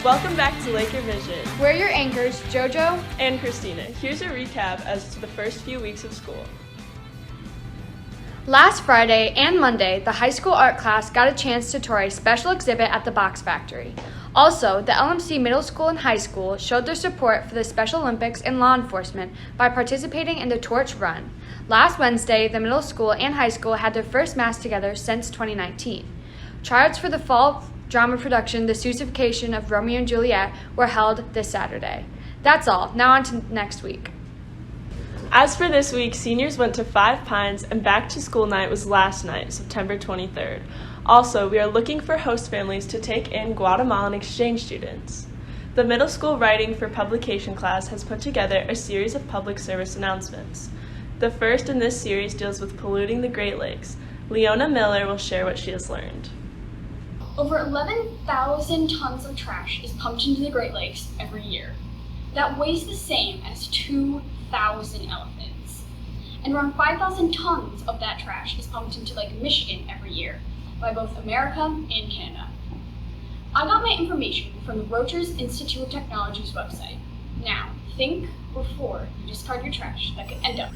Welcome back to Laker Vision. We're your anchors, JoJo and Christina. Here's a recap as to the first few weeks of school. Last Friday and Monday, the high school art class got a chance to tour a special exhibit at the Box Factory. Also, the LMC Middle School and High School showed their support for the Special Olympics and law enforcement by participating in the Torch Run. Last Wednesday, the middle school and high school had their first Mass together since 2019. Tryouts for the fall drama production, The Suicification of Romeo and Juliet, were held this Saturday. That's all. Now on to next week. As for this week, seniors went to Five Pines and back to school night was last night, September 23rd. Also, we are looking for host families to take in Guatemalan exchange students. The middle school writing for publication class has put together a series of public service announcements. The first in this series deals with polluting the Great Lakes. Leona Miller will share what she has learned. Over 11,000 tons of trash is pumped into the Great Lakes every year. That weighs the same as 2,000 elephants. And around 5,000 tons of that trash is pumped into Lake Michigan every year by both America and Canada. I got my information from the Rogers Institute of Technology's website. Now, think before you discard your trash that could end up.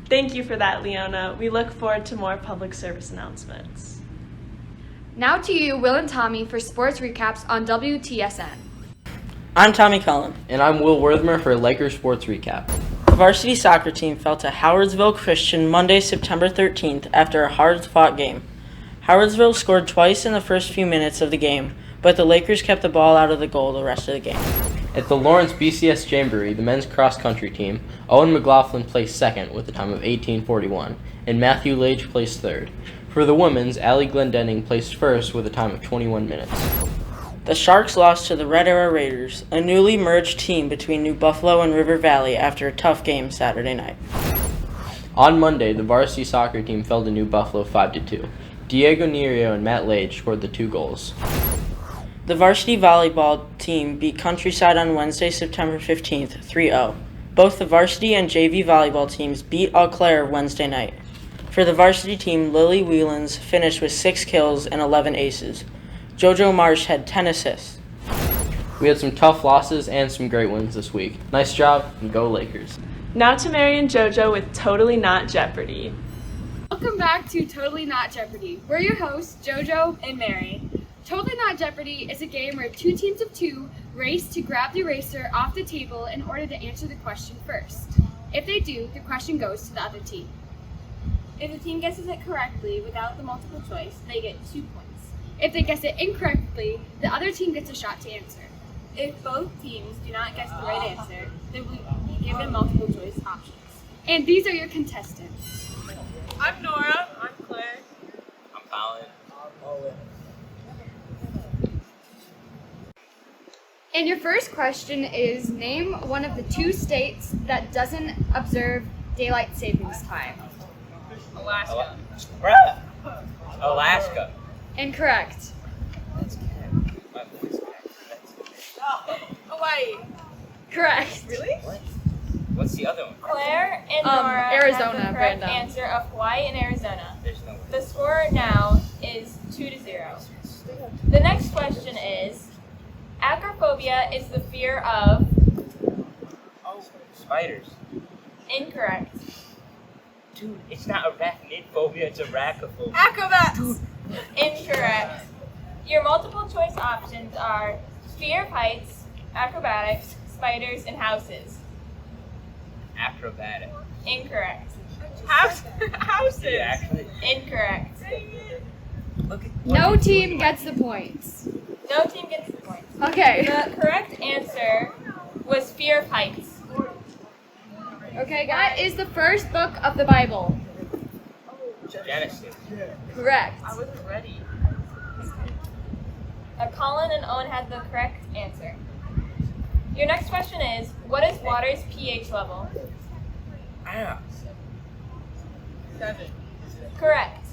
Thank you for that, Leona. We look forward to more public service announcements. Now to you, Will and Tommy, for sports recaps on WTSN. I'm Tommy Cullen. And I'm Will Worthmer for Lakers Sports Recap. The varsity soccer team fell to Howardsville Christian Monday, September 13th after a hard-fought game. Howardsville scored twice in the first few minutes of the game, but the Lakers kept the ball out of the goal the rest of the game. At the Lawrence BCS Jamboree, the men's cross-country team, Owen McLaughlin placed second with a time of 18:41, and Matthew Lage placed third. For the women's, Allie Glendenning placed first with a time of 21 minutes. The Sharks lost to the Red Arrow Raiders, a newly merged team between New Buffalo and River Valley, after a tough game Saturday night. On Monday, the varsity soccer team fell to New Buffalo 5-2. Diego Nerio and Matt Lage scored the 2 goals. The varsity volleyball team beat Countryside on Wednesday, September 15th, 3-0. Both the varsity and JV volleyball teams beat Eau Claire Wednesday night. For the varsity team, Lily Whelans finished with 6 kills and 11 aces. JoJo Marsh had 10 assists. We had some tough losses and some great wins this week. Nice job, and go Lakers. Now to Mary and JoJo with Totally Not Jeopardy! Welcome back to Totally Not Jeopardy! We're your hosts, JoJo and Mary. Totally Not Jeopardy is a game where 2 teams of 2 race to grab the eraser off the table in order to answer the question first. If they do, the question goes to the other team. If the team guesses it correctly without the multiple choice, they get 2 points. If they guess it incorrectly, the other team gets a shot to answer. If both teams do not guess the right answer, they will be given multiple choice options. And these are your contestants. I'm Nora. I'm Claire. I'm Colin. And your first question is, name one of the 2 states that doesn't observe daylight savings time. Alaska. Alaska. Incorrect. My voice Hawaii. Correct. Really? What's the other one? Claire and Nora Arizona, have the correct Brandon. answer of Hawaii and Arizona. There's no way. The score now is 2-0. The next question is, acrophobia is the fear of... Spiders. Incorrect. Dude, it's not arachnophobia, it's arachnophobia. Acrobats. Incorrect. Your multiple choice options are fear of heights, acrobatics, spiders, and houses. Acrobatic. Incorrect. Houses. Yeah, actually. Incorrect. Look at No team gets the points. No team gets the point. Okay. The correct answer was fear of heights. Okay, that is the first book of the Bible. Genesis. Correct. I wasn't ready. Colin and Owen had the correct answer. Your next question is, what is water's pH level? Ah, 7. Correct.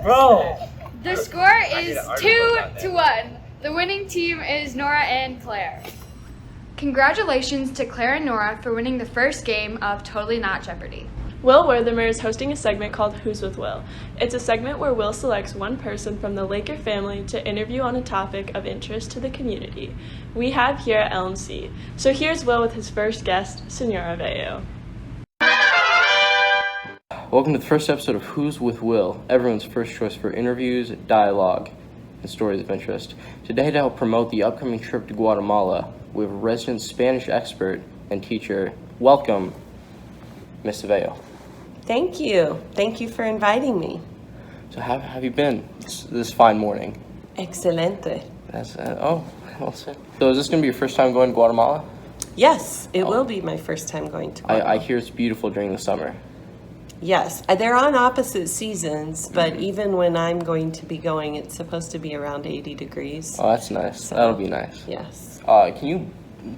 bro. The score did is an article about 2-1. The winning team is Nora and Claire. Congratulations to Claire and Nora for winning the first game of Totally Not Jeopardy! Will Werthermer is hosting a segment called Who's with Will. It's a segment where Will selects one person from the Laker family to interview on a topic of interest to the community. We have here at LMC. So here's Will with his first guest, Senora Veo. Welcome to the first episode of Who's with Will, everyone's first choice for interviews, dialogue, and stories of interest. Today, to help promote the upcoming trip to Guatemala, we have a resident Spanish expert and teacher. Welcome, Miss Veo. Thank you. Thank you for inviting me. So how have you been this fine morning? Excelente. That's well said. So is this going to be your first time going to Guatemala? Yes, it will be my first time going to Guatemala. I hear it's beautiful during the summer. Yes, they're on opposite seasons, but even when I'm going to be going, it's supposed to be around 80 degrees. Oh, that's nice. So, that'll be nice. Yes. Can you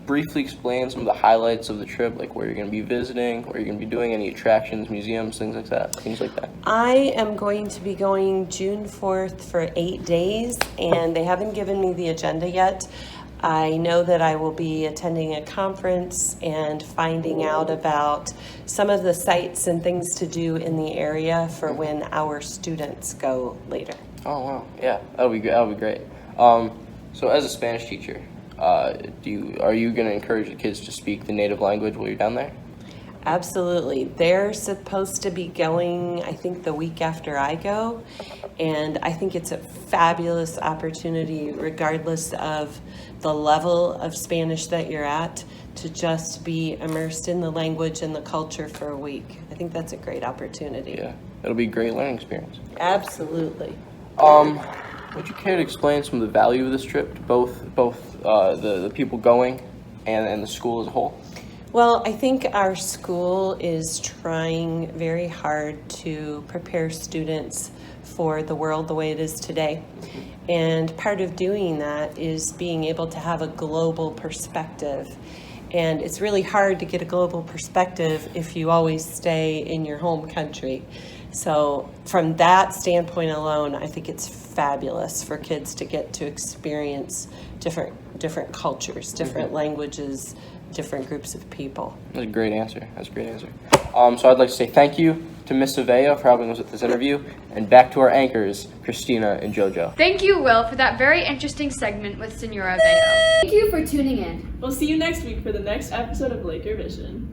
briefly explain some of the highlights of the trip, like where you're going to be visiting, where you're going to be doing, any attractions, museums, things like that? I am going to be going June 4th for 8 days, and they haven't given me the agenda yet. I know that I will be attending a conference and finding out about some of the sites and things to do in the area for when our students go later. Oh, wow. Yeah, that'll be great. So as a Spanish teacher, are you going to encourage the kids to speak the native language while you're down there? Absolutely. They're supposed to be going, I think, the week after I go, and I think it's a fabulous opportunity, regardless of the level of Spanish that you're at, to just be immersed in the language and the culture for a week. I think that's a great opportunity. Yeah, it'll be a great learning experience. Absolutely. Would you care to explain some of the value of this trip to both the people going and the school as a whole? Well, I think our school is trying very hard to prepare students for the world the way it is today. And part of doing that is being able to have a global perspective. And it's really hard to get a global perspective if you always stay in your home country. So from that standpoint alone, I think it's fabulous for kids to get to experience different cultures, different languages, different groups of people. That's a great answer. So I'd like to say thank you to Miss Veo for helping us with this interview, and back to our anchors, Christina and JoJo. Thank you, Will, for that very interesting segment with Senora Veo. Thank you for tuning in. We'll see you next week for the next episode of Laker Vision.